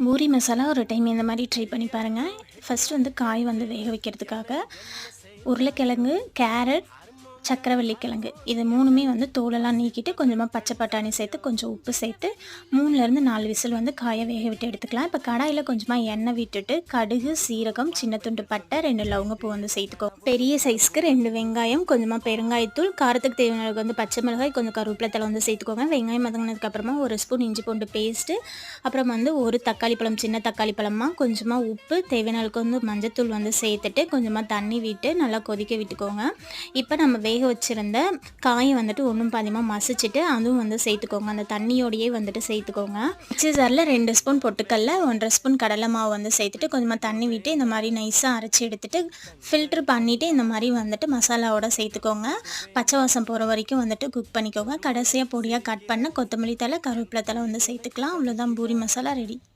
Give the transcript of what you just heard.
பூரி மசாலா ஒரு டைம் இந்த மாதிரி ட்ரை பண்ணி பாருங்கள். ஃபஸ்ட்டு வந்து காய் வந்து வேக வைக்கிறதுக்காக உருளைக்கிழங்கு, கேரட், சக்கரவள்ளி கிழங்கு இது 3மே வந்து தோலெல்லாம் நீக்கிட்டு கொஞ்சமாக பச்சை பட்டாணி சேர்த்து கொஞ்சம் உப்பு சேர்த்து 3லேருந்து 4 விசில் வந்து காய வேக விட்டு எடுத்துக்கலாம். இப்போ கடாயில் கொஞ்சமாக எண்ணெய் விட்டுட்டு கடுகு, சீரகம், சின்ன துண்டு பட்டை, 2 லவங்கப்பூ வந்து சேர்த்துக்கோ. பெரிய சைஸ்க்கு 2 வெங்காயம், கொஞ்சமாக பெருங்காயத்தூள், காரத்துக்கு தேவையான அளவுக்கு வந்து பச்சை மிளகாய், கொஞ்சம் கருவேப்பிலை தழை வந்து சேர்த்துக்கோங்க. வெங்காயம் வதங்கினதுக்கப்புறமா 1 ஸ்பூன் இஞ்சி பூண்டு பேஸ்ட்டு, அப்புறம் வந்து ஒரு தக்காளி பழம், சின்ன தக்காளி பழமாக, கொஞ்சமாக உப்பு, தேவையான அளவுக்கு வந்து மஞ்சத்தூள் வந்து சேர்த்துட்டு கொஞ்சமாக தண்ணி விட்டு நல்லா கொதிக்க விட்டுக்கோங்க. இப்போ நம்ம வேக வச்சுருந்த காயை வந்துட்டு ஒன்றும் பாதியமாக மசிச்சுட்டு அதுவும் வந்து சேர்த்துக்கோங்க. அந்த தண்ணியோடையே வந்துட்டு சேர்த்துக்கோங்க. மிக்ஸி ஜாரில் 2 ஸ்பூன் பொட்டுக்கல்ல, 1 1/2 ஸ்பூன் கடலை மாவு வந்து சேர்த்துட்டு கொஞ்சமாக தண்ணி விட்டு இந்த மாதிரி நைஸாக அரைச்சி எடுத்துட்டு ஃபில்ட்ரு பண்ணிவிட்டு இந்த மாதிரி வந்துட்டு மசாலாவோட சேர்த்துக்கோங்க. பச்சை வாசம் போகிற வரைக்கும் வந்துட்டு குக் பண்ணிக்கோங்க. கடைசியாக பொடியாக கட் பண்ண கொத்தமல்லி தழை, கருவேப்பிலை தழை வந்து சேர்த்துக்கலாம். அவ்வளோதான், பூரி மசாலா ரெடி.